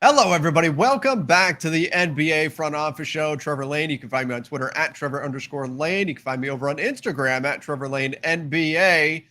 Hello, everybody. Welcome back to the NBA Front Office Show. Trevor Lane. You can find me on Twitter at Trevor_Lane. You can find me over on Instagram at Trevor Lane NBA. A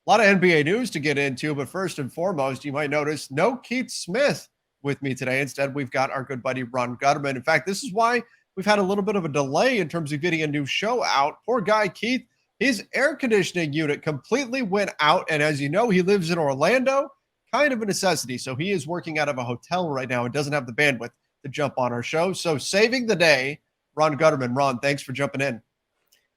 lot of NBA news to get into, but first and foremost, you might notice no Keith Smith with me today. Instead, we've got our good buddy Ron Gutterman. In fact, this is why we've had a little bit of a delay in terms of getting a new show out. Poor guy Keith, his air conditioning unit completely went out, and as you know, he lives in Orlando. Kind of a necessity. So he is working out of a hotel right now and doesn't have the bandwidth to jump on our show. So saving the day, Ron Gutterman. Ron, thanks for jumping in.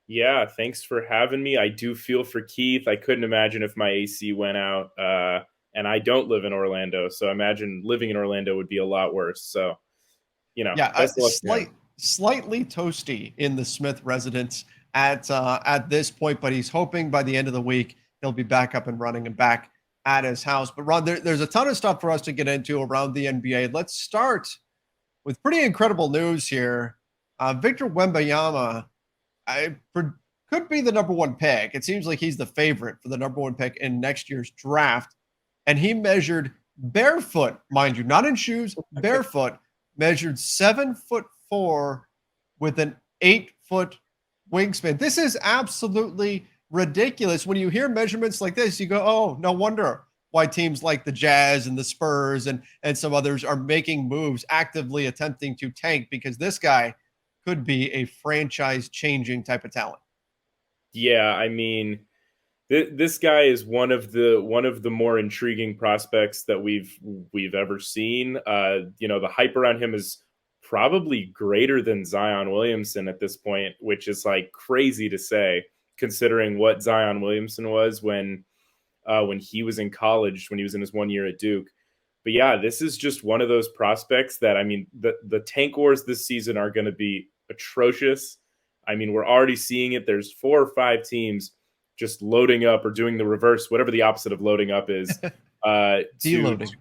Yeah, thanks for having me. I do feel for Keith. I couldn't imagine if my AC went out, and I don't live in Orlando, so I imagine living in Orlando would be a lot worse. So, Yeah, best of luck to him. slightly toasty in the Smith residence at this point, but he's hoping by the end of the week he'll be back up and running and back at his house. But Ron, there's a ton of stuff for us to get into around the NBA. Let's start with pretty incredible news here. Victor Wembanyama could be the number one pick. It seems like he's the favorite for the number one pick in next year's draft. And he measured barefoot, mind you, not in shoes, barefoot, measured 7'4" with an 8-foot wingspan. This is absolutely ridiculous. When you hear measurements like this, you go, oh, no wonder why teams like the Jazz and the Spurs and some others are making moves, actively attempting to tank, because this guy could be a franchise-changing type of talent. Yeah, I mean, this guy is one of the more intriguing prospects that we've ever seen. The hype around him is probably greater than Zion Williamson at this point, which is like crazy to say, considering what Zion Williamson was when he was in college, when he was in his 1 year at Duke. But yeah, this is just one of those prospects that, I mean, the tank wars this season are going to be atrocious. I mean, we're already seeing it. There's 4 or 5 teams just loading up or doing the reverse, whatever the opposite of loading up is, Deloading.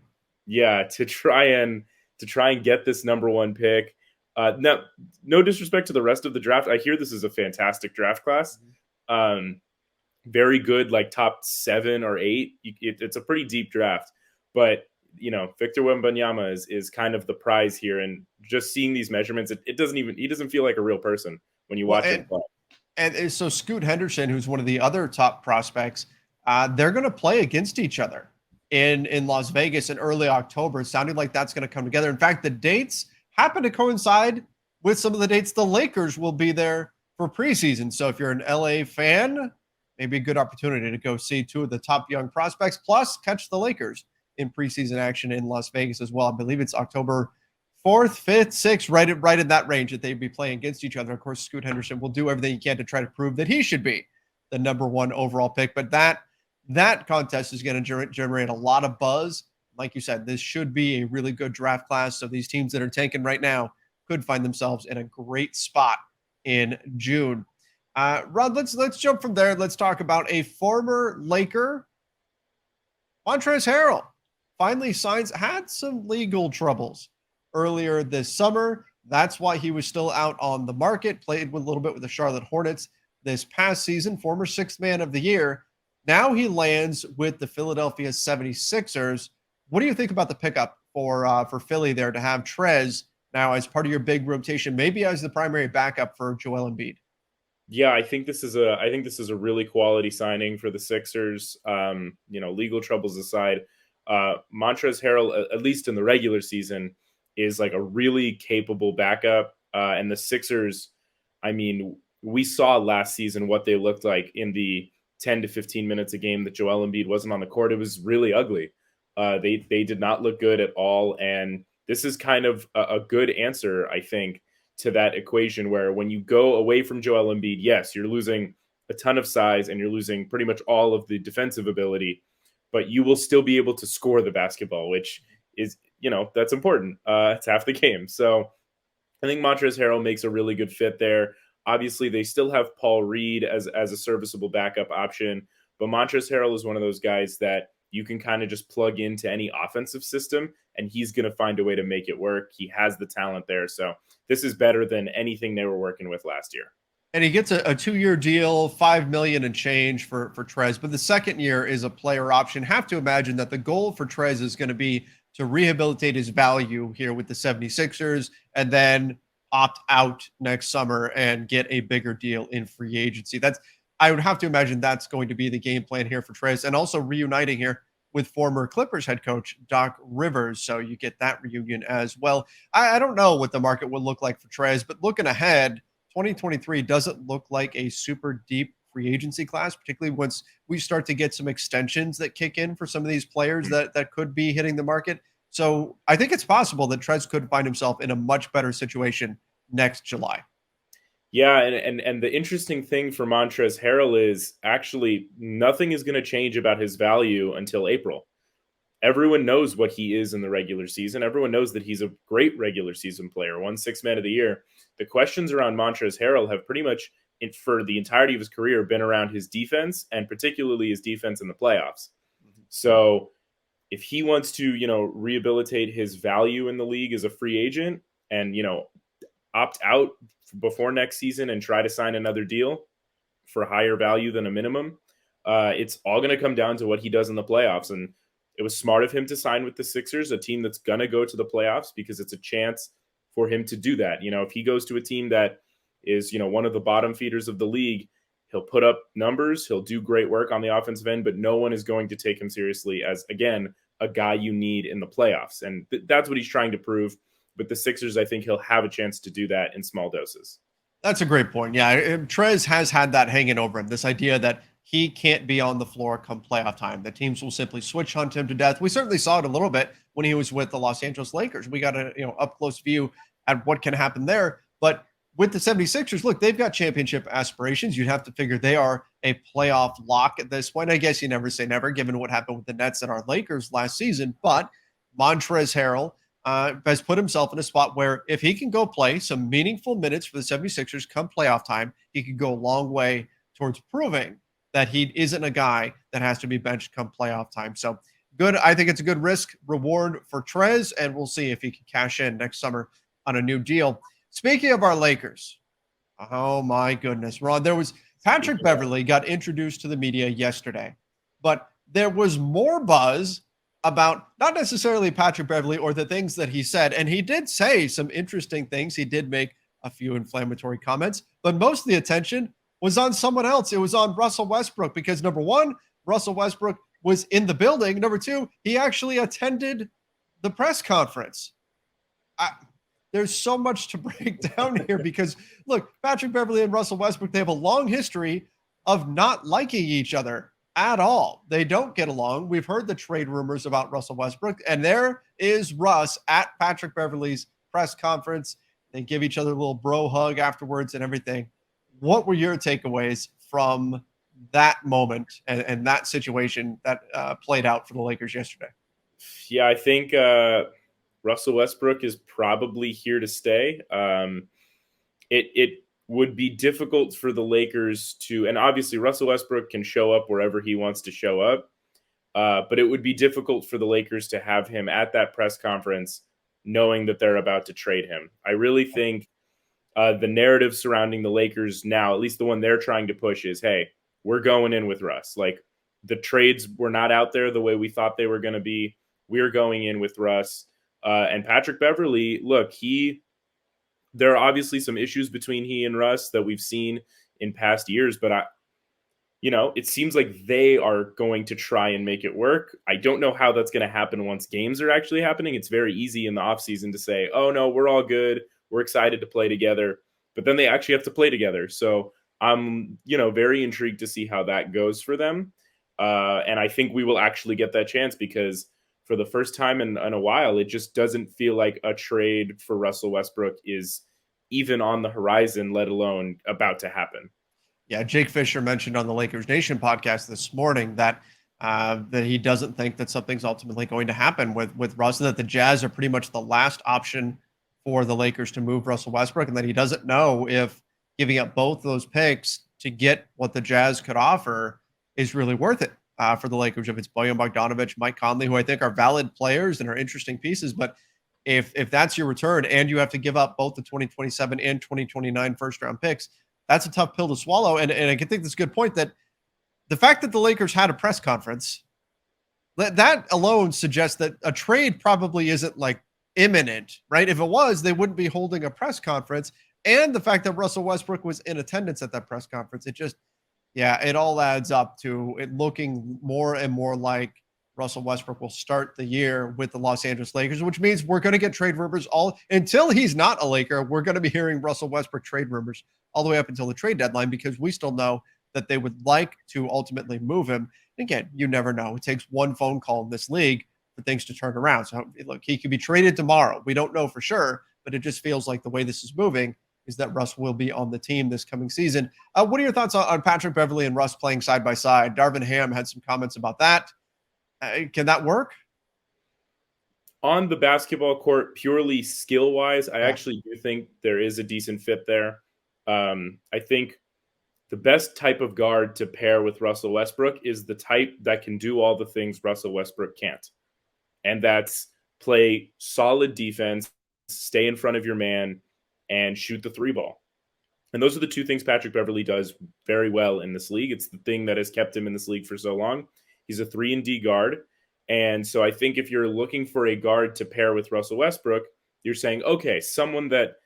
to try and get this number one pick. Now, no disrespect to the rest of the draft. I hear this is a fantastic draft class. Very good, like top 7 or 8. It's a pretty deep draft, but Victor Wembanyama is kind of the prize here. And just seeing these measurements, he doesn't feel like a real person when you watch him play. And so Scoot Henderson, who's one of the other top prospects, they're going to play against each other in Las Vegas in early October. It's sounding like that's going to come together. In fact, the dates happen to coincide with some of the dates the Lakers will be there for preseason. So if you're an LA fan, maybe a good opportunity to go see 2 of the top young prospects, plus catch the Lakers in preseason action in Las Vegas as well. I believe it's October 4th, 5th, 6th, right in that range that they'd be playing against each other. Of course, Scoot Henderson will do everything he can to try to prove that he should be the number 1 overall pick. But that contest is going to generate a lot of buzz. Like you said, this should be a really good draft class. So these teams that are tanking right now could find themselves in a great spot in June. Rod, let's jump from there. Let's talk about a former Laker, Montrezl Harrell. Finally had some legal troubles earlier this summer. That's why he was still out on the market. Played with a little bit with the Charlotte Hornets this past season. Former 6th man of the year. Now he lands with the Philadelphia 76ers. What do you think about the pickup for Philly there to have Trez now as part of your big rotation, maybe as the primary backup for Joel Embiid? Yeah, I think this is a really quality signing for the Sixers. Legal troubles aside, Montrezl Harrell, at least in the regular season, is like a really capable backup. And the Sixers, I mean, we saw last season what they looked like in the 10 to 15 minutes a game that Joel Embiid wasn't on the court. It was really ugly. They did not look good at all. And this is kind of a good answer, I think, to that equation where when you go away from Joel Embiid, yes, you're losing a ton of size and you're losing pretty much all of the defensive ability, but you will still be able to score the basketball, which is, that's important. It's half the game. So I think Montrezl Harrell makes a really good fit there. Obviously, they still have Paul Reed as a serviceable backup option, but Montrezl Harrell is one of those guys that you can kind of just plug into any offensive system, and he's going to find a way to make it work. He has the talent there. So this is better than anything they were working with last year. And he gets a 2-year deal, $5 million and change for Trez. But the second year is a player option. Have to imagine that the goal for Trez is going to be to rehabilitate his value here with the 76ers and then opt out next summer and get a bigger deal in free agency. I would have to imagine that's going to be the game plan here for Trez, and also reuniting here with former Clippers head coach Doc Rivers. So you get that reunion as well. I don't know what the market would look like for Trez, but looking ahead, 2023 doesn't look like a super deep free agency class, particularly once we start to get some extensions that kick in for some of these players that could be hitting the market. So I think it's possible that Trez could find himself in a much better situation next July. Yeah, and the interesting thing for Montrezl Harrell is actually nothing is going to change about his value until April. Everyone knows what he is in the regular season. Everyone knows that he's a great regular season player, won Sixth Man of the Year. The questions around Montrezl Harrell have pretty much, for the entirety of his career, been around his defense, and particularly his defense in the playoffs. So if he wants to, rehabilitate his value in the league as a free agent and, opt out before next season and try to sign another deal for higher value than a minimum, it's all going to come down to what he does in the playoffs. And it was smart of him to sign with the Sixers, a team that's going to go to the playoffs, because it's a chance for him to do that. If he goes to a team that is, one of the bottom feeders of the league, he'll put up numbers, he'll do great work on the offensive end, but no one is going to take him seriously as, again, a guy you need in the playoffs. And that's what he's trying to prove. With the Sixers, I think he'll have a chance to do that in small doses. That's a great point. Yeah, Trez has had that hanging over him, this idea that he can't be on the floor come playoff time. The teams will simply switch hunt him to death. We certainly saw it a little bit when he was with the Los Angeles Lakers. We got a up close view at what can happen there. But with the 76ers, look, they've got championship aspirations. You'd have to figure they are a playoff lock at this point. I guess you never say never, given what happened with the Nets and our Lakers last season. But Montrezl Harrell has put himself in a spot where if he can go play some meaningful minutes for the 76ers come playoff time, he could go a long way towards proving that he isn't a guy that has to be benched come playoff time. So good. I think it's a good risk reward for Trez, and we'll see if he can cash in next summer on a new deal. Speaking of our Lakers, oh my goodness, Ron, Patrick Beverley got introduced to the media yesterday, but there was more buzz about not necessarily Patrick Beverley or the things that he said. And he did say some interesting things. He did make a few inflammatory comments, but most of the attention was on someone else. It was on Russell Westbrook, because number one, Russell Westbrook was in the building. Number two, he actually attended the press conference. There's so much to break down here because look, Patrick Beverley and Russell Westbrook, they have a long history of not liking each other at all. They don't get along. We've heard the trade rumors about Russell Westbrook, and there is Russ at Patrick Beverley's press conference. They give each other a little bro hug afterwards and everything. What were your takeaways from that moment and that situation that played out for the Lakers yesterday? Yeah, I think Russell Westbrook is probably here to stay. It would be difficult for the Lakers to, and obviously Russell Westbrook can show up wherever he wants to show up, but it would be difficult for the Lakers to have him at that press conference knowing that they're about to trade him. I really think the narrative surrounding the Lakers now, at least the one they're trying to push, is, hey, we're going in with Russ. Like, the trades were not out there the way we thought they were going to be. We're going in with Russ. And Patrick Beverley, look, there are obviously some issues between he and Russ that we've seen in past years, but it seems like they are going to try and make it work. I don't know how that's going to happen once games are actually happening. It's very easy in the offseason to say, oh no, we're all good, we're excited to play together, but then they actually have to play together. So I'm, very intrigued to see how that goes for them. And I think we will actually get that chance, because for the first time in a while, it just doesn't feel like a trade for Russell Westbrook is even on the horizon, let alone about to happen. Yeah, Jake Fisher mentioned on the Lakers Nation podcast this morning that he doesn't think that something's ultimately going to happen with Russ, and that the Jazz are pretty much the last option for the Lakers to move Russell Westbrook, and that he doesn't know if giving up both those picks to get what the Jazz could offer is really worth it. For the Lakers, if it's Bojan Bogdanovic, Mike Conley, who I think are valid players and are interesting pieces. But if that's your return and you have to give up both the 2027 and 2029 first-round picks, that's a tough pill to swallow. And I can think that's a good point, that the fact that the Lakers had a press conference That alone suggests that a trade probably isn't like imminent, right? If it was, they wouldn't be holding a press conference. And the fact that Russell Westbrook was in attendance at that press conference, it just, yeah, it all adds up to it looking more and more like Russell Westbrook will start the year with the Los Angeles Lakers, which means we're going to get trade rumors all until he's not a Laker. We're going to be hearing Russell Westbrook trade rumors all the way up until the trade deadline because we still know that they would like to ultimately move him. Again, you never know. It takes one phone call in this league for things to turn around. So look, he could be traded tomorrow. We don't know for sure, but it just feels like the way this is moving is that Russ will be on the team this coming season. What are your thoughts on Patrick Beverley and Russ playing side by side? Darvin Ham had some comments about that. Can that work? On the basketball court, purely skill wise, I actually do think there is a decent fit there. I think the best type of guard to pair with Russell Westbrook is the type that can do all the things Russell Westbrook can't. And that's play solid defense, stay in front of your man, and shoot the three ball. And those are the two things Patrick Beverley does very well in this league. It's the thing that has kept him in this league for so long. He's a 3-and-D guard. And so I think if you're looking for a guard to pair with Russell Westbrook, you're saying, okay, someone that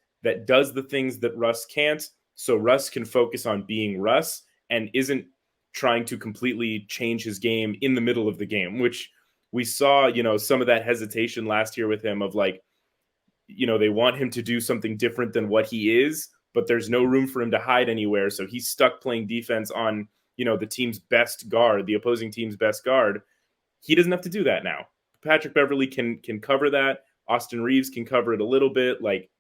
does the things that Russ can't, so Russ can focus on being Russ and isn't trying to completely change his game in the middle of the game, which we saw, some of that hesitation last year with him of like, they want him to do something different than what he is, but there's no room for him to hide anywhere. So he's stuck playing defense on, the team's best guard, the opposing team's best guard. He doesn't have to do that now. Patrick Beverley can cover that. Austin Reeves can cover it a little bit. Like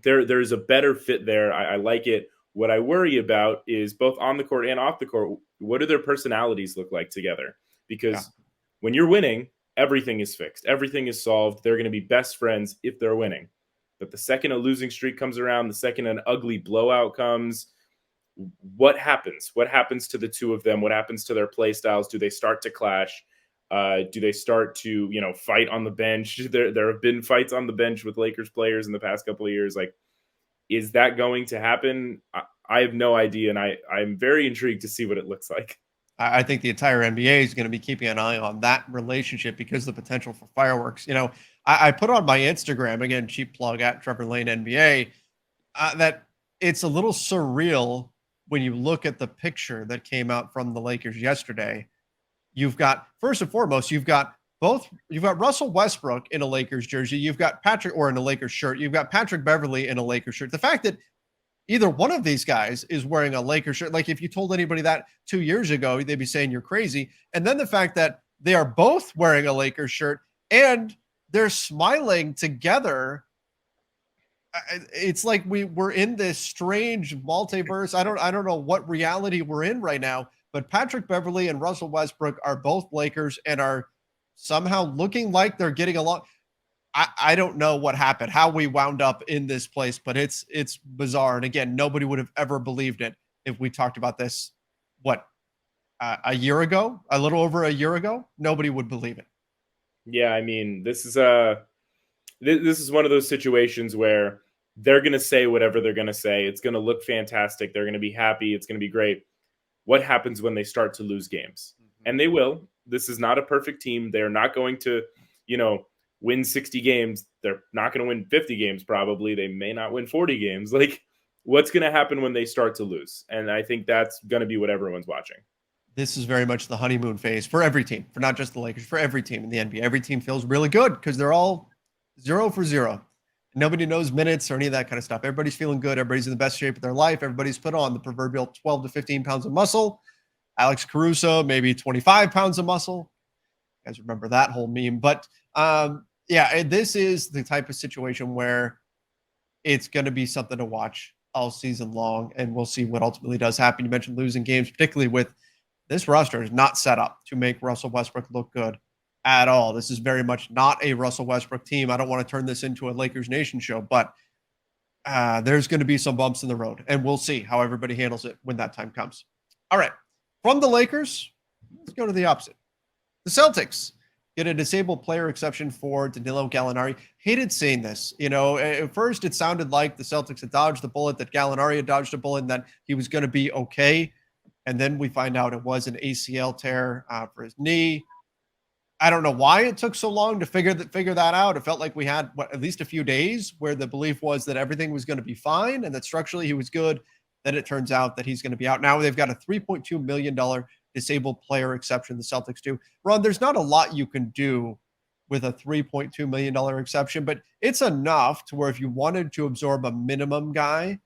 there's a better fit there. I like it. What I worry about is both on the court and off the court. What do their personalities look like together? Because when you're winning, everything is fixed. Everything is solved. They're going to be best friends if they're winning. But the second a losing streak comes around, the second an ugly blowout comes, what happens? What happens to the two of them? What happens to their play styles? Do they start to clash? Do they start to, fight on the bench? There have been fights on the bench with Lakers players in the past couple of years. Like, is that going to happen? I have no idea, and I'm very intrigued to see what it looks like. I think the entire NBA is going to be keeping an eye on that relationship because of the potential for fireworks. I put on my Instagram, again, cheap plug at Trevor Lane NBA, that it's a little surreal when you look at the picture that came out from the Lakers yesterday. You've got, first and foremost, you've got Russell Westbrook in a Lakers jersey. You've got in a Lakers shirt. You've got Patrick Beverley in a Lakers shirt. The fact that either one of these guys is wearing a Lakers shirt, like if you told anybody that 2 years ago, they'd be saying you're crazy. And then the fact that they are both wearing a Lakers shirt and they're smiling together. It's like we're in this strange multiverse. I don't know what reality we're in right now, but Patrick Beverley and Russell Westbrook are both Lakers and are somehow looking like they're getting along. I don't know what happened, how we wound up in this place, but it's bizarre. And again, nobody would have ever believed it if we talked about this, a year ago, a little over a year ago. Nobody would believe it. Yeah, I mean, this is one of those situations where they're going to say whatever they're going to say. It's going to look fantastic. They're going to be happy. It's going to be great. What happens when they start to lose games? Mm-hmm. And they will. This is not a perfect team. They're not going to, win 60 games. They're not going to win 50 games probably. They may not win 40 games. Like, what's going to happen when they start to lose? And I think that's going to be what everyone's watching. This is very much the honeymoon phase for every team, for not just the Lakers, for every team in the NBA. Every team feels really good because they're all 0 for 0. Nobody knows minutes or any of that kind of stuff. Everybody's feeling good. Everybody's in the best shape of their life. Everybody's put on the proverbial 12 to 15 pounds of muscle. Alex Caruso, maybe 25 pounds of muscle. You guys remember that whole meme. But this is the type of situation where it's going to be something to watch all season long, and we'll see what ultimately does happen. You mentioned losing games, particularly with this roster is not set up to make Russell Westbrook look good at all. This is very much not a Russell Westbrook team. I don't want to turn this into a Lakers Nation show, but there's going to be some bumps in the road, and we'll see how everybody handles it when that time comes. All right. From the Lakers, let's go to the opposite. The Celtics get a disabled player exception for Danilo Gallinari. Hated seeing this. At first it sounded like the Celtics had dodged the bullet, that Gallinari had dodged a bullet, and that he was going to be okay. And then we find out it was an ACL tear for his knee. I don't know why it took so long to figure that out. It felt like we had at least a few days where the belief was that everything was going to be fine and that structurally he was good. Then it turns out that he's going to be out. Now they've got a $3.2 million disabled player exception, the Celtics do. Ron, there's not a lot you can do with a $3.2 million exception, but it's enough to where if you wanted to absorb a minimum guy,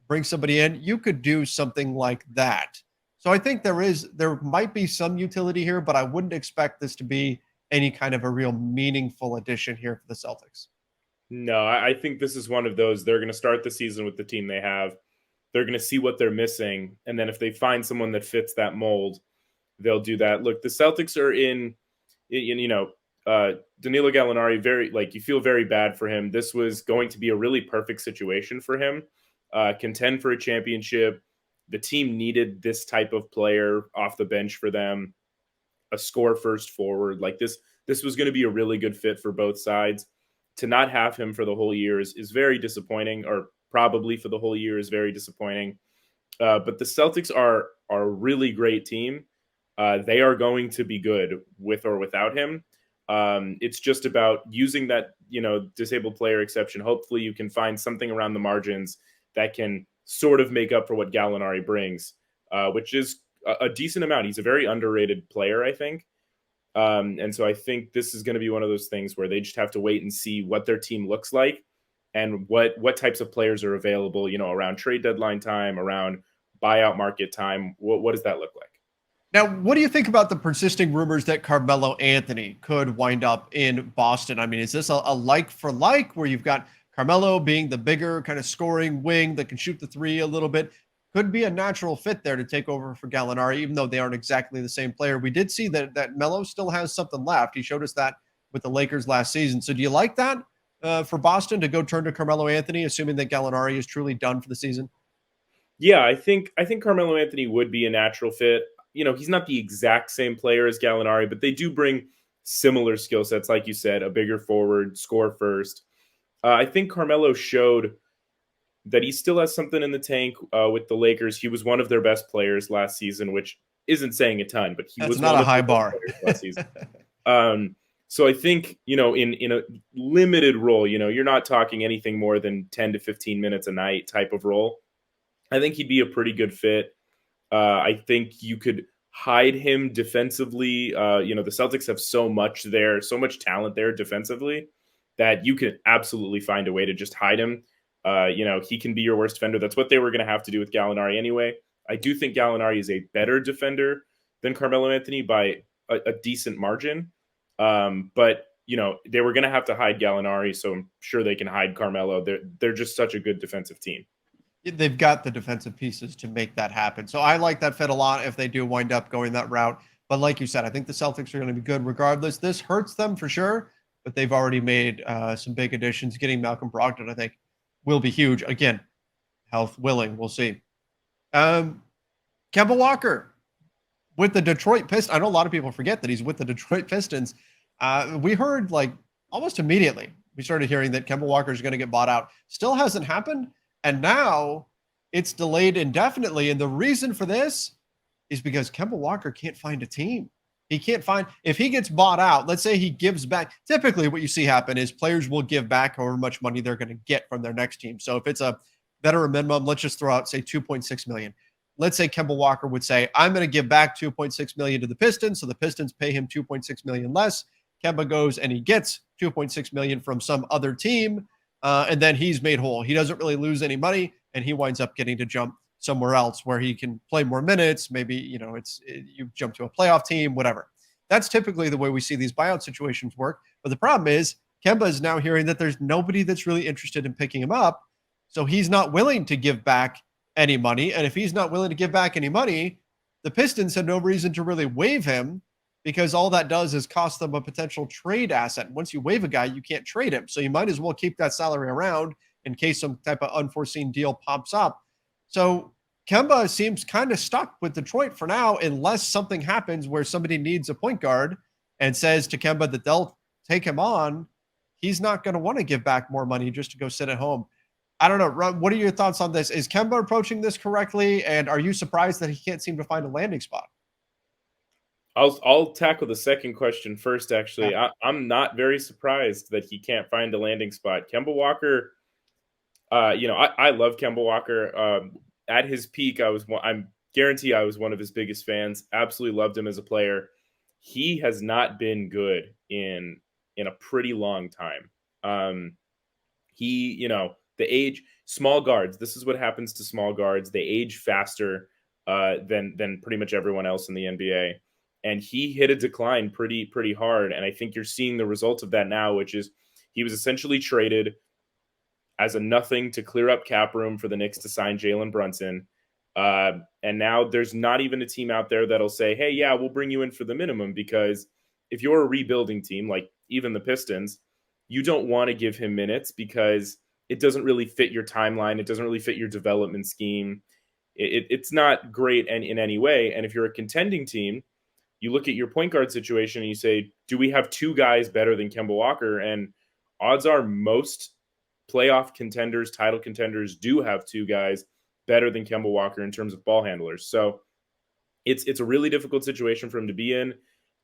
bring somebody in, you could do something like that. So I think there might be some utility here, but I wouldn't expect this to be any kind of a real meaningful addition here for the Celtics. No, I think this is one of those. They're going to start the season with the team they have. They're going to see what they're missing. And then if they find someone that fits that mold, they'll do that. Look, the Celtics are Danilo Gallinari, you feel very bad for him. This was going to be a really perfect situation for him. Contend for a championship. The team needed this type of player off the bench for them. A score first forward like this was going to be a really good fit for both sides. To not have him for the whole year is very disappointing, or probably for the whole year is very disappointing. But the Celtics are a really great team. They are going to be good with or without him. It's just about using that, disabled player exception. Hopefully you can find something around the margins that can sort of make up for what Gallinari brings, which is a decent amount. He's a very underrated player, I think. And so I think this is going to be one of those things where they just have to wait and see what their team looks like and what types of players are available, around trade deadline time, around buyout market time. What does that look like? Now, what do you think about the persisting rumors that Carmelo Anthony could wind up in Boston? I mean, is this a like for like where you've got Carmelo being the bigger kind of scoring wing that can shoot the three a little bit? Could be a natural fit there to take over for Gallinari, even though they aren't exactly the same player. We did see that Melo still has something left. He showed us that with the Lakers last season. So do you like that for Boston to go turn to Carmelo Anthony, assuming that Gallinari is truly done for the season? Yeah, I think Carmelo Anthony would be a natural fit. He's not the exact same player as Gallinari, but they do bring similar skill sets. Like you said, a bigger forward, score first. I think Carmelo showed that he still has something in the tank with the Lakers. He was one of their best players last season, which isn't saying a ton, but he was not one a of high their bar best players last season. So I think, in a limited role, you're not talking anything more than 10 to 15 minutes a night type of role. I think he'd be a pretty good fit. I think you could hide him defensively. The Celtics have so much talent there defensively that you could absolutely find a way to just hide him. He can be your worst defender. That's what they were going to have to do with Gallinari anyway. I do think Gallinari is a better defender than Carmelo Anthony by a decent margin. But they were going to have to hide Gallinari, so I'm sure they can hide Carmelo. They're just such a good defensive team. They've got the defensive pieces to make that happen. So I like that fit a lot if they do wind up going that route. But like you said, I think the Celtics are going to be good regardless. This hurts them for sure, but they've already made some big additions. Getting Malcolm Brogdon, I think, will be huge. Again, health willing. We'll see. Kemba Walker with the Detroit Pistons. I know a lot of people forget that he's with the Detroit Pistons. We heard almost immediately, we started hearing that Kemba Walker is going to get bought out. Still hasn't happened. And now it's delayed indefinitely. And the reason for this is because Kemba Walker can't find a team. He can't find, if he gets bought out, let's say he gives back. Typically what you see happen is players will give back however much money they're going to get from their next team. So if it's a veteran minimum, let's just throw out, say, $2.6 million. Let's say Kemba Walker would say, I'm going to give back $2.6 million to the Pistons. So the Pistons pay him $2.6 million less. Kemba goes and he gets $2.6 million from some other team. And then he's made whole. He doesn't really lose any money, and he winds up getting to jump somewhere else where he can play more minutes. Maybe, you jump to a playoff team, whatever. That's typically the way we see these buyout situations work. But the problem is Kemba is now hearing that there's nobody that's really interested in picking him up. So he's not willing to give back any money. And if he's not willing to give back any money, the Pistons had no reason to really waive him, because all that does is cost them a potential trade asset. Once you waive a guy, you can't trade him. So you might as well keep that salary around in case some type of unforeseen deal pops up. So Kemba seems kind of stuck with Detroit for now, unless something happens where somebody needs a point guard and says to Kemba that they'll take him on. He's not going to want to give back more money just to go sit at home. I don't know. Ron, what are your thoughts on this? Is Kemba approaching this correctly? And are you surprised that he can't seem to find a landing spot? I'll tackle the second question first. Actually, I'm not very surprised that he can't find a landing spot. Kemba Walker, I love Kemba Walker. At his peak, I'm guarantee I was one of his biggest fans. Absolutely loved him as a player. He has not been good in a pretty long time. The age, small guards. This is what happens to small guards. They age faster than pretty much everyone else in the NBA. And he hit a decline pretty hard. And I think you're seeing the result of that now, which is he was essentially traded as a nothing to clear up cap room for the Knicks to sign Jalen Brunson. And now there's not even a team out there that'll say, hey, yeah, we'll bring you in for the minimum, because if you're a rebuilding team, like even the Pistons, you don't want to give him minutes because it doesn't really fit your timeline. It doesn't really fit your development scheme. It's not great in any way. And if you're a contending team, you look at your point guard situation and you say, do we have two guys better than Kemba Walker? And odds are most playoff contenders, title contenders do have two guys better than Kemba Walker in terms of ball handlers. So it's a really difficult situation for him to be in.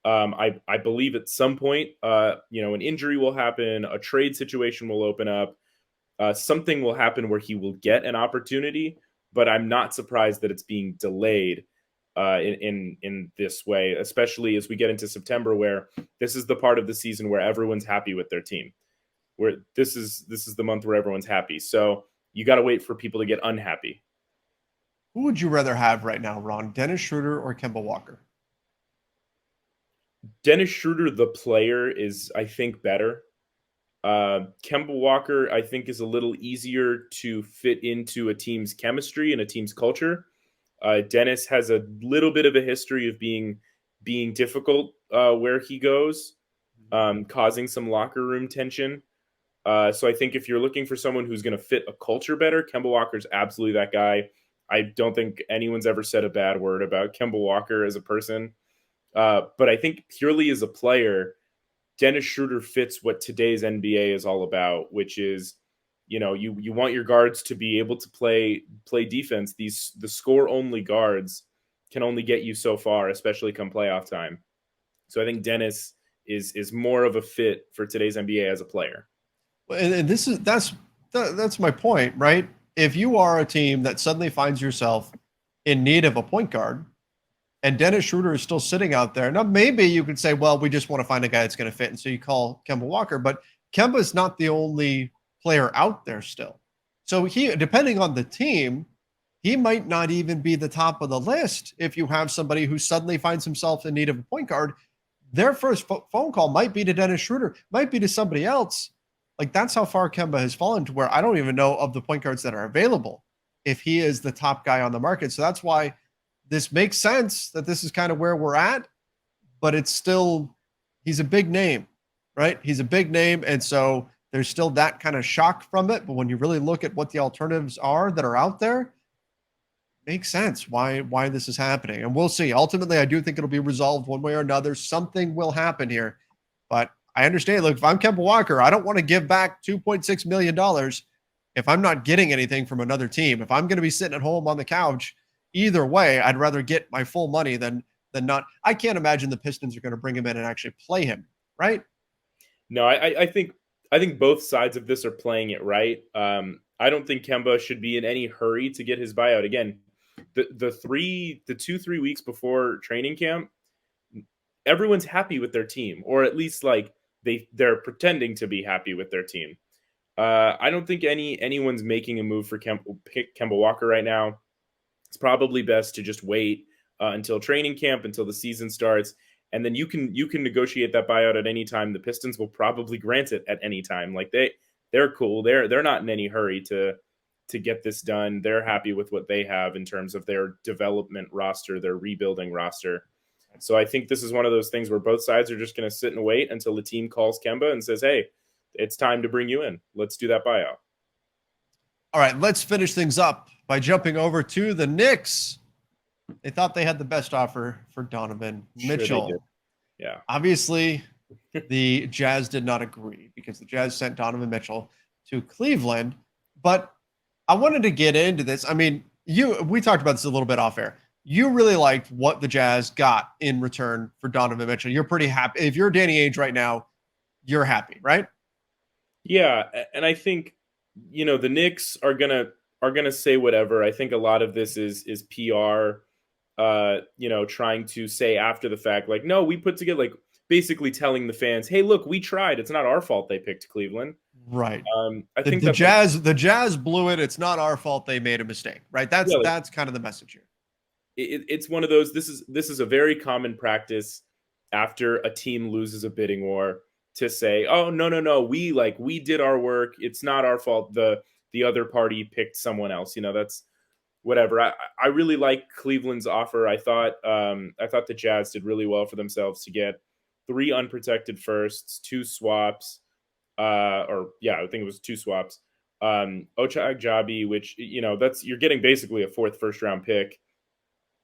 I believe at some point, an injury will happen, a trade situation will open up, something will happen where he will get an opportunity. But I'm not surprised that it's being delayed in this way, especially as we get into September, where this is the part of the season where everyone's happy with their team. Where this is the month where everyone's happy. So you got to wait for people to get unhappy. Who would you rather have right now, Ron? Dennis Schroeder or Kemba Walker? Dennis Schroeder, the player, is, I think, better. Kemba Walker, I think, is a little easier to fit into a team's chemistry and a team's culture. Dennis has a little bit of a history of being difficult where he goes, causing some locker room tension. So I think if you're looking for someone who's going to fit a culture better, Kemba Walker's absolutely that guy. I don't think anyone's ever said a bad word about Kemba Walker as a person. But I think purely as a player, Dennis Schroeder fits what today's NBA is all about, which is, you want your guards to be able to play defense. The score only guards can only get you so far, especially come playoff time. So I think Dennis is more of a fit for today's NBA as a player. And that's my point, right? If you are a team that suddenly finds yourself in need of a point guard, and Dennis Schroeder is still sitting out there, now maybe you could say, well, we just want to find a guy that's going to fit, and so you call Kemba Walker. But Kemba's not the only player out there still. So he, depending on the team, he might not even be the top of the list. If you have somebody who suddenly finds himself in need of a point guard, their first phone call might be to Dennis Schroeder, might be to somebody else. Like, that's how far Kemba has fallen, to where I don't even know of the point guards that are available if he is the top guy on the market. So that's why this makes sense that this is kind of where we're at, but it's still, he's a big name, right? He's a big name. And so there's still that kind of shock from it. But when you really look at what the alternatives are that are out there, it makes sense why this is happening. And we'll see. Ultimately, I do think it'll be resolved one way or another. Something will happen here. But I understand. Look, if I'm Kemba Walker, I don't want to give back $2.6 million if I'm not getting anything from another team. If I'm going to be sitting at home on the couch, either way, I'd rather get my full money than not. I can't imagine the Pistons are going to bring him in and actually play him, right? No, I think both sides of this are playing it right. I don't think Kemba should be in any hurry to get his buyout. Again, the 2-3 weeks before training camp, everyone's happy with their team, or at least like they're pretending to be happy with their team. I don't think anyone's making a move for Kemba Walker right now. It's probably best to just wait until training camp, until the season starts, and then you can negotiate that buyout at any time. The Pistons will probably grant it at any time. Like they're cool. They're not in any hurry to get this done. They're happy with what they have in terms of their development roster, their rebuilding roster. So I think this is one of those things where both sides are just going to sit and wait until the team calls Kemba and says, hey, it's time to bring you in. Let's do that buyout. All right, let's finish things up by jumping over to the Knicks. They thought they had the best offer for Donovan Mitchell. Sure, yeah. Obviously, the Jazz did not agree because the Jazz sent Donovan Mitchell to Cleveland. But I wanted to get into this. I mean, we talked about this a little bit off air. you really liked what the Jazz got in return for Donovan Mitchell. You're pretty happy. If you're Danny Ainge right now, you're happy, right? Yeah, and I think the Knicks are gonna say whatever. I think a lot of this is PR, trying to say after the fact, like, no, we put together, like, basically telling the fans, hey, look, we tried. It's not our fault they picked Cleveland. Right. I The, think the that's like, Jazz the Jazz blew it. It's not our fault they made a mistake, right? That's yeah, like that's kind of the message here. it's one of those. This is a very common practice after a team loses a bidding war to say, "Oh, no, no, no, we did our work. It's not our fault. The other party picked someone else." That's whatever. I really like Cleveland's offer. I thought the Jazz did really well for themselves to get 3 unprotected firsts, 2 swaps, or yeah, I think it was 2 swaps. Ochai Agbaji, which that's you're getting basically a 4th first round pick.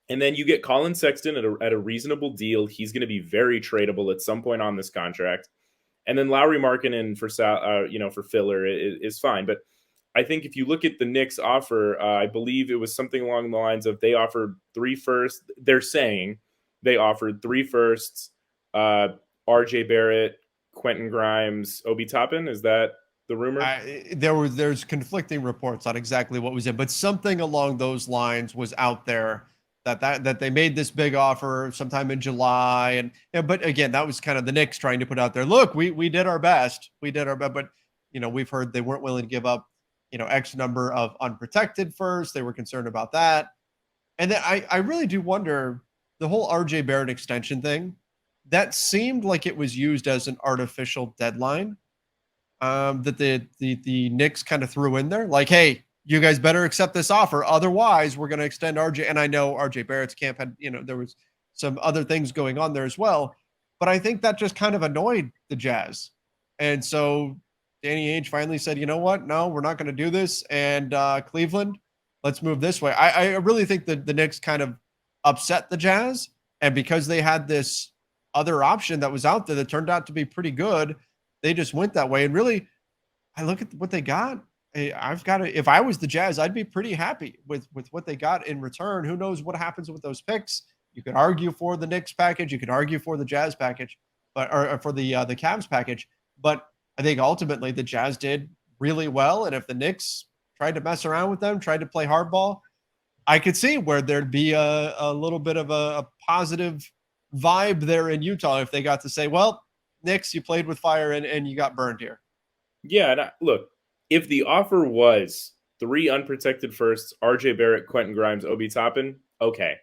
And then you get Colin Sexton at a reasonable deal. He's going to be very tradable at some point on this contract. And then Lowry Markkanen for filler is fine. But I think if you look at the Knicks offer, I believe it was something along the lines of they offered 3 firsts. They're saying they offered 3 firsts, RJ Barrett, Quentin Grimes, Obi Toppin. Is that the rumor? There's conflicting reports on exactly what was in, but something along those lines was out there that they made this big offer sometime in July, and but again, that was kind of the Knicks trying to put out there, look, we did our best, but we've heard they weren't willing to give up X number of unprotected first. They were concerned about that, and then I really do wonder the whole RJ Barrett extension thing. That seemed like it was used as an artificial deadline that the Knicks kind of threw in there, like, hey, you guys better accept this offer, otherwise we're going to extend RJ. And I know RJ Barrett's camp had, there was some other things going on there as well, but I think that just kind of annoyed the Jazz, and so Danny Ainge finally said, you know what, no, we're not going to do this, and Cleveland, let's move this way. I really think that the Knicks kind of upset the Jazz, and because they had this other option that was out there that turned out to be pretty good, they just went that way. And really, I look at what they got. If I was the Jazz, I'd be pretty happy with what they got in return. Who knows what happens with those picks? You could argue for the Knicks package, you could argue for the Jazz package, or for the Cavs package. But I think ultimately the Jazz did really well. And if the Knicks tried to mess around with them, tried to play hardball, I could see where there'd be a little bit of a positive vibe there in Utah if they got to say, well, Knicks, you played with fire and you got burned here. Yeah, and look, if the offer was 3 unprotected firsts, RJ Barrett, Quentin Grimes, Obi Toppin, okay.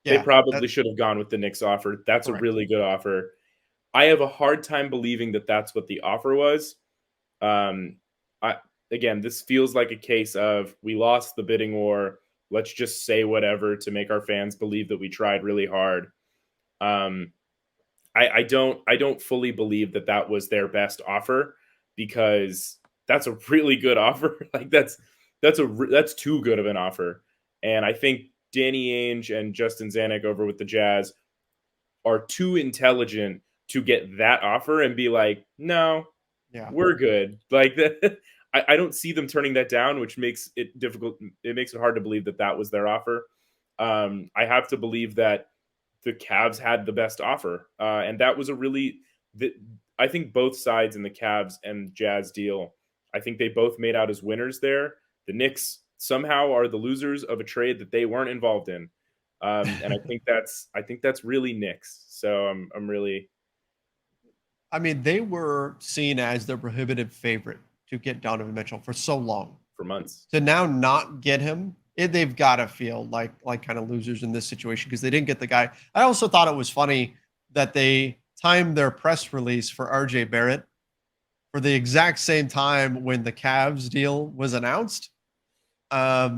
Yeah, they probably should have gone with the Knicks offer. That's correct. A really good offer. I have a hard time believing that that's what the offer was. Again, this feels like a case of we lost the bidding war. Let's just say whatever to make our fans believe that we tried really hard. I don't fully believe that was their best offer, because that's a really good offer. Like that's too good of an offer. And I think Danny Ainge and Justin Zanuck over with the Jazz are too intelligent to get that offer and be like, no, yeah, we're good. Like that. I don't see them turning that down, which makes it difficult. It makes it hard to believe that was their offer. I have to believe that the Cavs had the best offer. And that was I think both sides in the Cavs and Jazz deal, I think they both made out as winners there. The Knicks somehow are the losers of a trade that they weren't involved in. And I think that's really Knicks. So I'm really. I mean, they were seen as the prohibitive favorite to get Donovan Mitchell for so long. For months. To now not get him, they've got to feel like kind of losers in this situation because they didn't get the guy. I also thought it was funny that they timed their press release for RJ Barrett for the exact same time when the Cavs deal was announced. I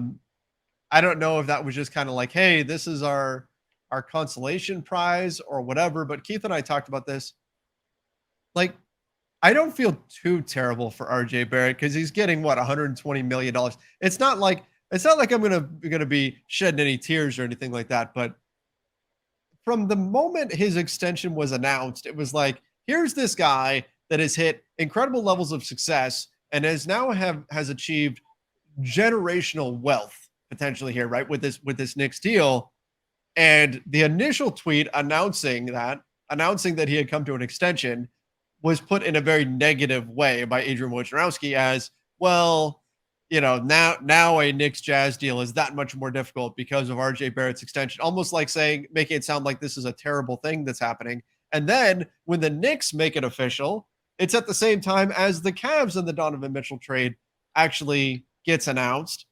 don't know if that was just kind of like, hey, this is our consolation prize or whatever. But Keith and I talked about this. Like, I don't feel too terrible for RJ Barrett because he's getting $120 million. It's not like I'm gonna be shedding any tears or anything like that. But from the moment his extension was announced, it was like, here's this guy that has hit incredible levels of success and has achieved generational wealth potentially here, right? With this Knicks deal. And the initial tweet announcing that he had come to an extension was put in a very negative way by Adrian Wojnarowski as, well, now a Knicks Jazz deal is that much more difficult because of RJ Barrett's extension, almost like making it sound like this is a terrible thing that's happening. And then when the Knicks make it official, it's at the same time as the Cavs and the Donovan Mitchell trade actually gets announced.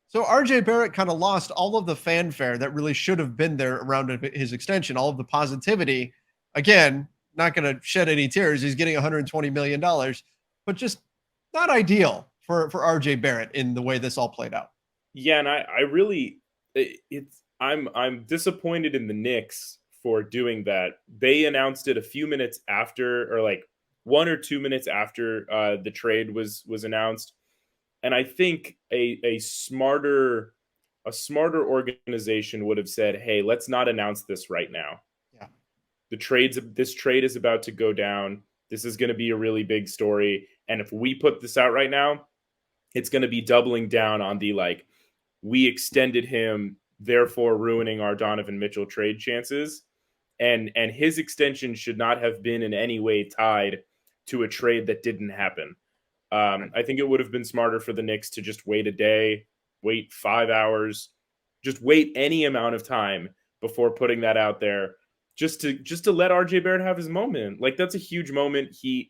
So RJ Barrett kind of lost all of the fanfare that really should have been there around his extension, all of the positivity. Again, not going to shed any tears. He's getting $120 million, but just not ideal for RJ Barrett in the way this all played out. Yeah, and I'm disappointed in the Knicks for doing that. They announced it a few minutes after, or like 1 or 2 minutes after the trade was announced. And I think a smarter organization would have said, "Hey, let's not announce this right now. Yeah, this trade is about to go down. This is going to be a really big story, and if we put this out right now, it's going to be doubling down on the we extended him, therefore ruining our Donovan Mitchell trade chances, and his extension should not have been in any way tied to a trade that didn't happen." I think it would have been smarter for the Knicks to just wait a day, wait 5 hours, just wait any amount of time before putting that out there, just to let RJ Barrett have his moment. That's a huge moment. He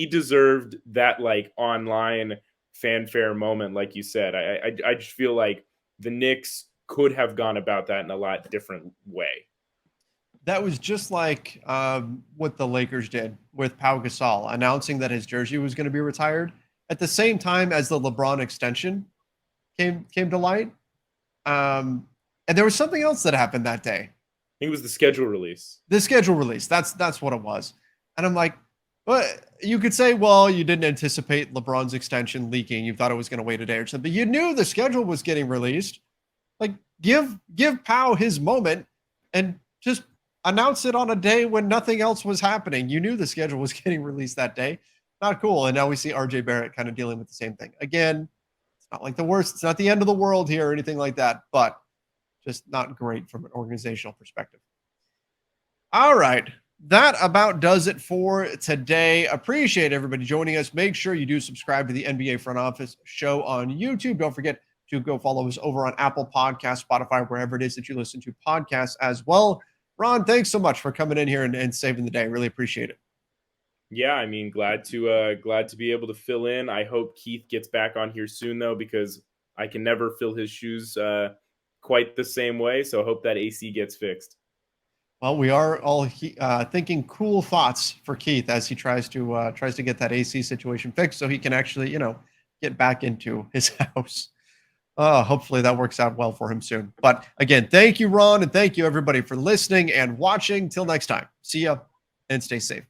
deserved that online fanfare moment, like you said. I just feel like the Knicks could have gone about that in a lot different way. That was just like what the Lakers did with Pau Gasol, announcing that his jersey was going to be retired at the same time as the LeBron extension came to light. And there was something else that happened that day. I think it was the schedule release. The schedule release. That's what it was. And I'm like, but you could say, well, you didn't anticipate LeBron's extension leaking. You thought it was going to wait a day or something. But you knew the schedule was getting released. Give Pau his moment and just announce it on a day when nothing else was happening. You knew the schedule was getting released that day. Not cool. And now we see RJ Barrett kind of dealing with the same thing. Again, it's not like the worst. It's not the end of the world here or anything like that, but just not great from an organizational perspective. All right. That about does it for today. Appreciate everybody joining us. Make sure you do subscribe to the NBA Front Office show on YouTube. Don't forget to go follow us over on Apple Podcasts, Spotify, wherever it is that you listen to podcasts as well. Ron, thanks so much for coming in here and saving the day. Really appreciate it. Yeah, I mean, glad to be able to fill in. I hope Keith gets back on here soon, though, because I can never fill his shoes quite the same way. So I hope that AC gets fixed. Well, we are all thinking cool thoughts for Keith as he tries to get that AC situation fixed, so he can actually, get back into his house. Hopefully that works out well for him soon. But again, thank you, Ron, and thank you everybody for listening and watching. Till next time, see ya and stay safe.